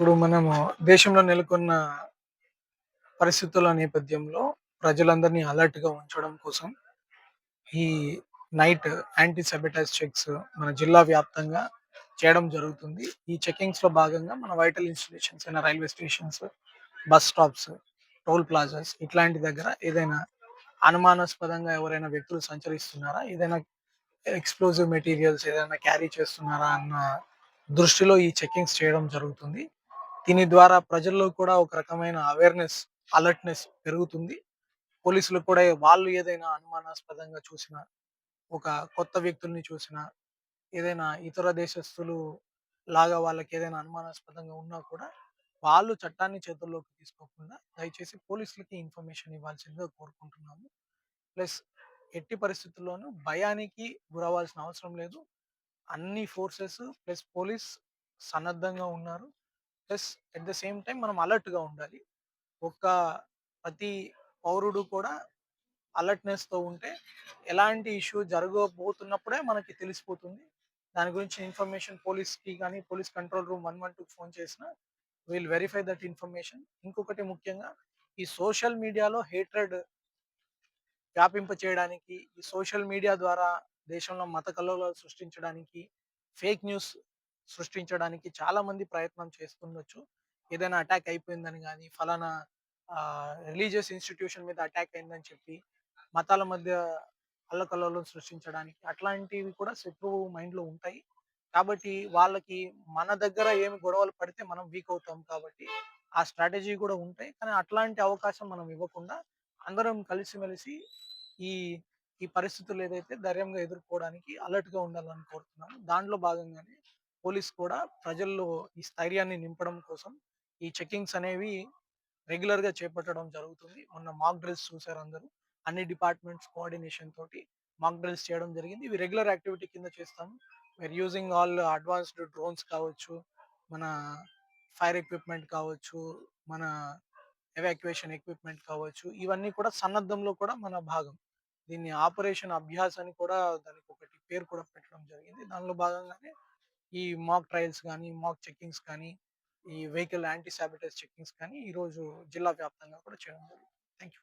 ఇప్పుడు మనము దేశంలో నెలకొన్న పరిస్థితుల నేపథ్యంలో ప్రజలందరినీ అలర్ట్‌గా ఉంచడం కోసం ఈ నైట్ యాంటీ సబాటాజ్ చెక్స్ మన జిల్లా వ్యాప్తంగా చేయడం జరుగుతుంది. ఈ చెకింగ్స్‌లో భాగంగా మన వైటల్ ఇన్‌స్టిట్యూషన్స్ అయిన railway stations, bus stops, toll plazas ఇట్లాంటి దగ్గర ఏదైనా అనుమానాస్పదంగా ఎవరైనా వ్యక్తులు సంచరిస్తున్నారా? ఏదైనా ఎక్స్‌ప్లోజివ్ మెటీరియల్స్ ఏదైనా క్యారీ చేస్తున్నారా అన్న దృష్టిలో ఈ చెకింగ్స్ చేయడం జరుగుతుంది. దీని ద్వారా ప్రజల్లో కూడా ఒక రకమైన అలర్ట్‌నెస్ పెరుగుతుంది. పోలీసులు కూడా వాళ్ళు ఏదైనా అనుమానాస్పదంగా చూసినా, ఒక కొత్త వ్యక్తుల్ని చూసినా, ఏదైనా ఇతర దేశస్థులు లాగా వాళ్ళకేదైనా అనుమానాస్పదంగా ఉన్నా కూడా, వాళ్ళు చట్టాన్ని చేతుల్లోకి తీసుకోకుండా దయచేసి పోలీసులకి ఇన్ఫర్మేషన్ ఇవ్వాల్సిందిగా కోరుకుంటున్నాము. ప్లస్ ఎట్టి పరిస్థితుల్లోనూ భయానికి గురవ్వాల్సిన అవసరం లేదు. అన్ని ఫోర్సెస్ ప్లస్ పోలీస్ సన్నద్ధంగా ఉన్నారు. Plus at the same time మనం అలర్ట్‌గా ఉండాలి. ఒక ప్రతి పౌరుడు కూడా అలర్ట్‌నెస్‌తో ఉంటే ఎలాంటి ఇష్యూ జరగబోతున్నప్పుడే మనకి తెలిసిపోతుంది. దాని గురించి ఇన్ఫర్మేషన్ పోలీస్‌కి గాని, పోలీస్ కంట్రోల్ రూమ్ 112కి ఫోన్ చేసినా విల్ వెరిఫై దట్ ఇన్ఫర్మేషన్. ఇంకొకటి ముఖ్యంగా ఈ సోషల్ మీడియాలో హేట్రెడ్ వ్యాపింప చేయడానికి, ఈ సోషల్ మీడియా ద్వారా దేశంలో మత కల్లోలాలు సృష్టించడానికి, ఫేక్ న్యూస్ సృష్టించడానికి చాలామంది ప్రయత్నం చేస్తుండొచ్చు. ఏదైనా అటాక్ అయిపోయిందని గాని, ఫలానా రిలీజియస్ ఇన్‌స్టిట్యూషన్ మీద అటాక్ అయిందని చెప్పి, మతాల మధ్య అల్లకల్లోలం సృష్టించడానికి అట్లాంటివి కూడా శత్రువు మైండ్‌లో ఉంటాయి. కాబట్టి వాళ్ళకి మన దగ్గర ఏమి గొడవలు పడితే మనం వీక్ అవుతాం కాబట్టి, ఆ స్ట్రాటజీ కూడా ఉంటాయి. కానీ అట్లాంటి అవకాశం మనం ఇవ్వకుండా అందరం కలిసిమెలిసి ఈ ఈ పరిస్థితులు ఏదైతే ధైర్యంగా ఎదుర్కోవడానికి అలర్ట్‌గా ఉండాలని కోరుతున్నాను. దాంట్లో భాగంగానే పోలీస్ కూడా ప్రజల్లో ఈ స్థైర్యాన్ని నింపడం కోసం ఈ చెకింగ్స్ అనేవి రెగ్యులర్‌గా చేపట్టడం జరుగుతుంది. మొన్న మాక్ డ్రిల్స్ చూసారు అందరూ. అన్ని డిపార్ట్‌మెంట్స్ కోఆర్డినేషన్ తోటి మాక్ డ్రిల్స్ చేయడం జరిగింది. ఇవి రెగ్యులర్ యాక్టివిటీ కింద చేస్తాము. We are using all advanced drones కావచ్చు, మన ఫైర్ ఎక్విప్‌మెంట్ కావచ్చు, మన ఎవాక్యుయేషన్ ఎక్విప్‌మెంట్ కావచ్చు. ఇవన్నీ కూడా సన్నద్ధంలో కూడా మన భాగం. దీన్ని ఆపరేషన్ అభ్యాస్ అని కూడా దానికొకటి పేరు కూడా పెట్టడం జరిగింది. దానిలో భాగంగానే ఈ మాక్ ట్రయల్స్ గానీ, మాక్ చెకింగ్స్ కానీ, ఈ వెహికల్ యాంటీ సాబోటేజ్ చెకింగ్స్ కానీ ఈరోజు జిల్లా వ్యాప్తంగా కూడా చేయడం జరిగింది. Thank you.